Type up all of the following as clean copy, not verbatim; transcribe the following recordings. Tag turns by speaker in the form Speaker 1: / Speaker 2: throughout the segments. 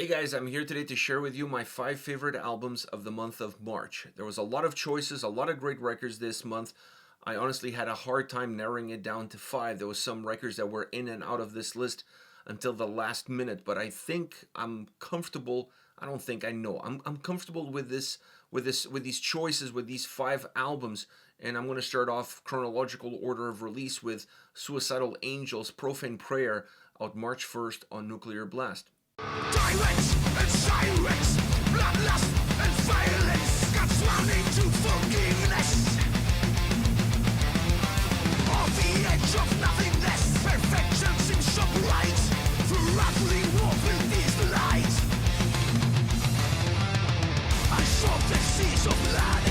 Speaker 1: Hey guys, I'm here today to share with you my 5 favorite albums of the month of March. There was a lot of choices, a lot of great records this month. I honestly had a hard time narrowing it down to 5. There was some records that were in and out of this list until the last minute, but I think I'm comfortable. I don't think I know. I'm comfortable with these choices, with these 5 albums, and I'm going to start off chronological order of release with Suicidal Angels, Profane Prayer, out March 1st on Nuclear Blast.
Speaker 2: Tyrants and sirens, bloodlust and violence, got drowning to forgiveness. On the edge of nothingness, perfection seems so bright, through ugly war with this light. I saw the seas of blood,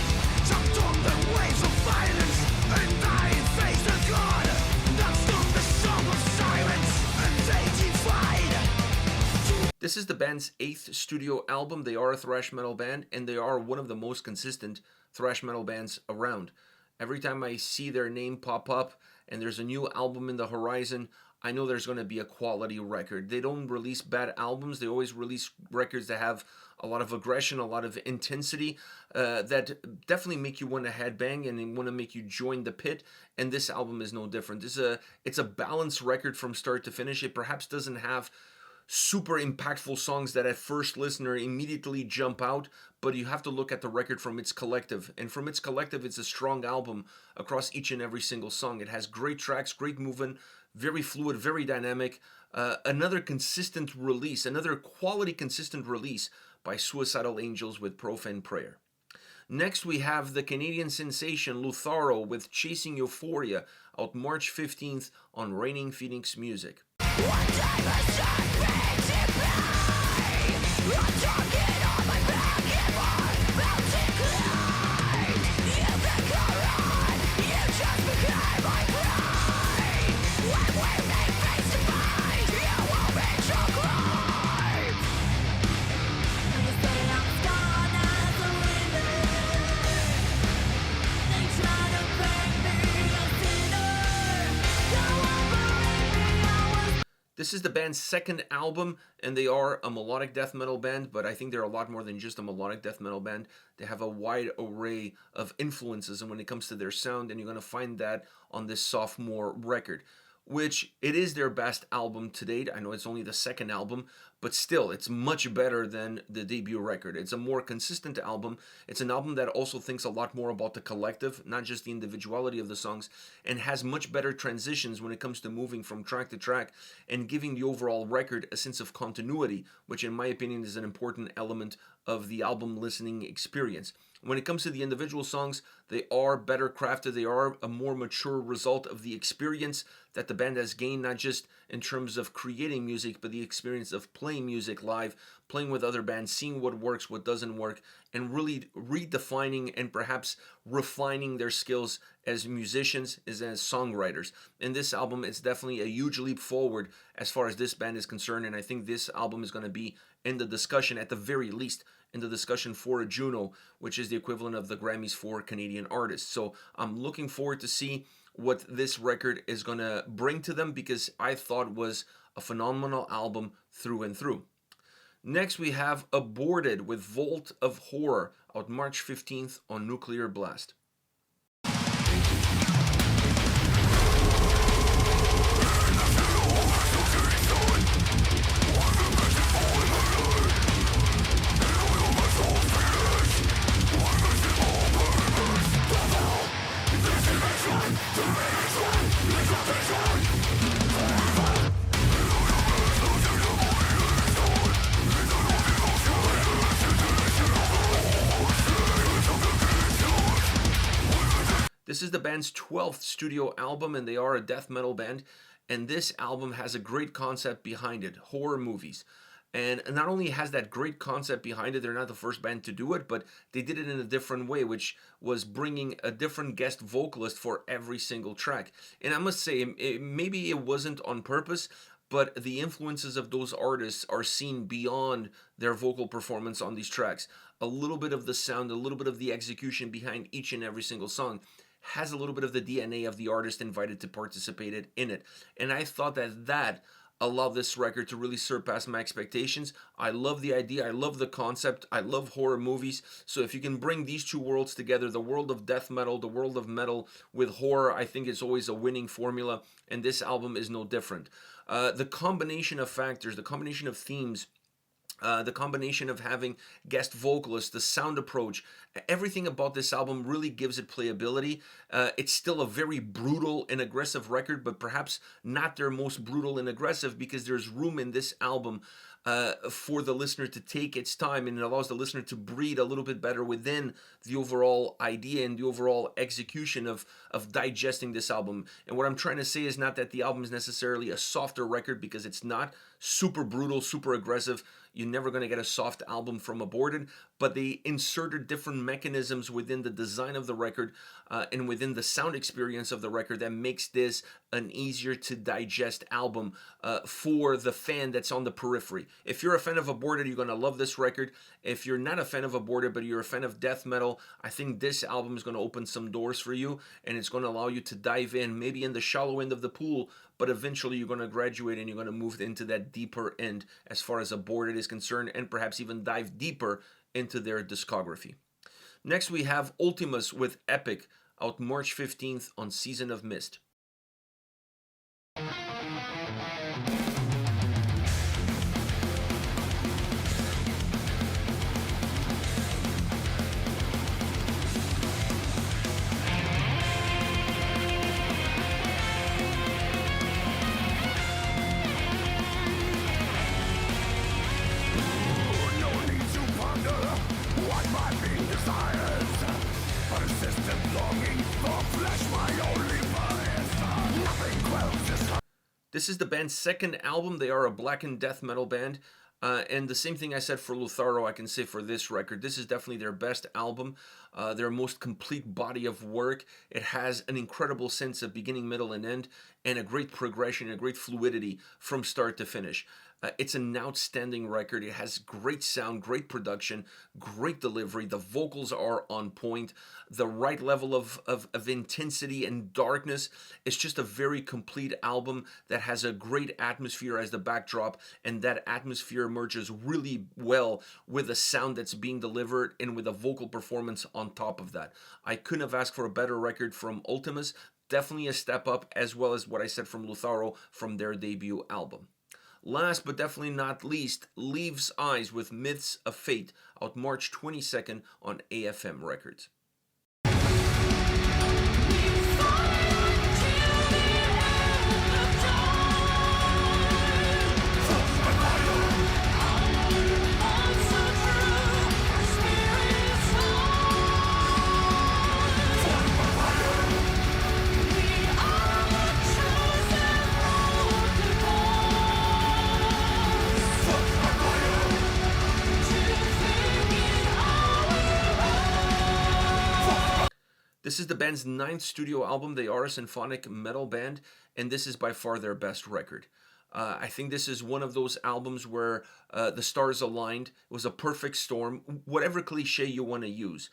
Speaker 2: jumped on the waves of violence, and I faced a god, danced on the song of silence, and they defied.
Speaker 1: This is the band's 8th studio album. They are a thrash metal band, and they are one of the most consistent thrash metal bands around. Every time I see their name pop up and there's a new album in the horizon, I know there's going to be a quality record. They don't release bad albums. They always release records that have a lot of aggression, a lot of intensity, that definitely make you want to headbang and want to make you join the pit. And this album is no different. It's a balanced record from start to finish. It perhaps doesn't have super impactful songs that at first listener immediately jump out, but you have to look at the record from its collective. And from its collective, it's a strong album across each and every single song. It has great tracks, great movement, very fluid, very dynamic. Another consistent release, another quality consistent release by Suicidal Angels with Profane Prayer. Next, we have the Canadian sensation Lutharo with Chasing Euphoria, out March 15th on Raining Phoenix Music. This is the band's 2nd album, and they are a melodic death metal band, but I think they're a lot more than just a melodic death metal band. They have a wide array of influences and when it comes to their sound, and you're going to find that on this sophomore record, which it is their best album to date. I know it's only the 2nd album, but still, it's much better than the debut record. It's a more consistent album. It's an album that also thinks a lot more about the collective, not just the individuality of the songs, and has much better transitions when it comes to moving from track to track and giving the overall record a sense of continuity, which in my opinion is an important element of the album listening experience. When it comes to the individual songs, they are better crafted. They are a more mature result of the experience that the band has gained, not just in terms of creating music, but the experience of playing music live, playing with other bands, seeing what works, what doesn't work, and really redefining and perhaps refining their skills as musicians, as songwriters. In this album, it's definitely a huge leap forward as far as this band is concerned, and I think this album is going to be in the discussion, at the very least, in the discussion for a Juno, which is the equivalent of the Grammys for Canadian artists. So I'm looking forward to see what this record is going to bring to them, because I thought was a phenomenal album through and through. Next, we have Aborted with Vault of Horror, out March 15th on Nuclear Blast. This is the band's 12th studio album, and they are a death metal band. And this album has a great concept behind it, horror movies. And not only has that great concept behind it, they're not the first band to do it, but they did it in a different way, which was bringing a different guest vocalist for every single track. And I must say, maybe it wasn't on purpose, but the influences of those artists are seen beyond their vocal performance on these tracks. A little bit of the sound, a little bit of the execution behind each and every single song has a little bit of the DNA of the artist invited to participate in it. And I thought that allow this record to really surpass my expectations. I love the idea, I love the concept, I love horror movies. So if you can bring these two worlds together, the world of death metal, the world of metal with horror, I think it's always a winning formula, and this album is no different. The combination of factors, the combination of themes, the combination of having guest vocalists, the sound approach, everything about this album really gives it playability. It's still a very brutal and aggressive record, but perhaps not their most brutal and aggressive, because there's room in this album for the listener to take its time, and it allows the listener to breathe a little bit better within the overall idea and the overall execution of digesting this album. And what I'm trying to say is not that the album is necessarily a softer record, because it's not super brutal, super aggressive. You're never going to get a soft album from Aborted, but they inserted different mechanisms within the design of the record and within the sound experience of the record that makes this an easier to digest album for the fan that's on the periphery. If you're a fan of Aborted, you're going to love this record. If you're not a fan of Aborted, but you're a fan of death metal, I think this album is going to open some doors for you, and it's going to allow you to dive in, maybe in the shallow end of the pool, but eventually you're going to graduate and you're going to move into that deeper end as far as Aborted is concerned, and perhaps even dive deeper into their discography. Next we have Ultimus with Epic, out March 15th on Season of Mist. This is the band's second album. They are a black and death metal band. And the same thing I said for Lutharo, I can say for this record. This is definitely their best album, their most complete body of work. It has an incredible sense of beginning, middle, and end, and a great progression, a great fluidity from start to finish. It's an outstanding record. It has great sound, great production, great delivery. The vocals are on point. The right level of intensity and darkness. It's just a very complete album that has a great atmosphere as the backdrop, and that atmosphere merges really well with the sound that's being delivered and with a vocal performance on top of that. I couldn't have asked for a better record from Ultimus. Definitely a step up, as well as what I said from Lutharo from their debut album. Last but definitely not least, Leaves Eyes with Myths of Fate, out March 22nd on AFM Records. This is the band's 9th studio album. They are a symphonic metal band, and this is by far their best record. I think this is one of those albums where the stars aligned. It was a perfect storm, whatever cliche you want to use.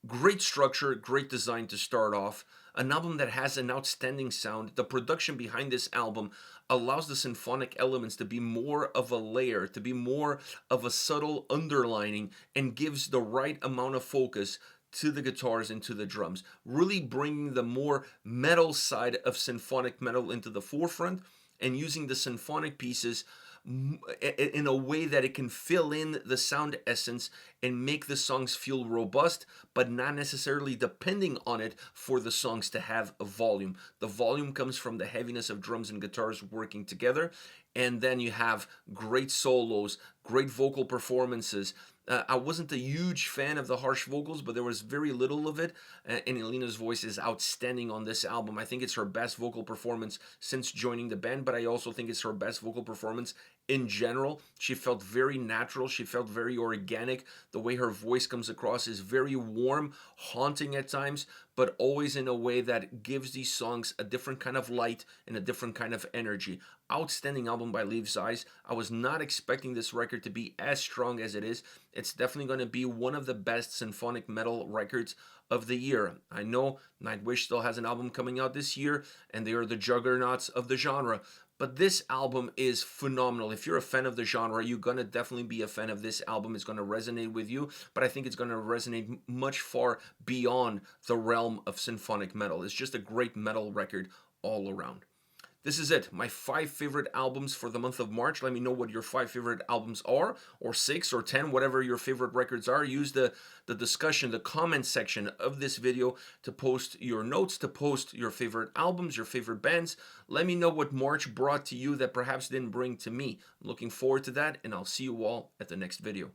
Speaker 1: Great structure, great design to start off. An album that has an outstanding sound. The production behind this album allows the symphonic elements to be more of a layer, to be more of a subtle underlining, and gives the right amount of focus to the guitars and to the drums, really bringing the more metal side of symphonic metal into the forefront, and using the symphonic pieces in a way that it can fill in the sound essence and make the songs feel robust, but not necessarily depending on it for the songs to have a volume. The volume comes from the heaviness of drums and guitars working together, and then you have great solos, great vocal performances. I wasn't a huge fan of the harsh vocals, but there was very little of it, and Elena's voice is outstanding on this album. I think it's her best vocal performance since joining the band, but I also think it's her best vocal performance in general. She felt very natural. She felt very organic. The way her voice comes across is very warm, haunting at times, but always in a way that gives these songs a different kind of light and a different kind of energy. Outstanding album by Leaves Eyes. I was not expecting this record to be as strong as it is. It's definitely going to be one of the best symphonic metal records of the year. I know Nightwish still has an album coming out this year, and they are the juggernauts of the genre, But this album is phenomenal. If you're a fan of the genre, you're gonna definitely be a fan of this album. It's gonna resonate with you, but I think it's gonna resonate much far beyond the realm of symphonic metal. It's just a great metal record all around. This is it, my 5 favorite albums for the month of March. Let me know what your 5 favorite albums are, or 6 or 10, whatever your favorite records are. Use the discussion, the comment section of this video to post your notes, to post your favorite albums, your favorite bands. Let me know what March brought to you that perhaps didn't bring to me. I'm looking forward to that, and I'll see you all at the next video.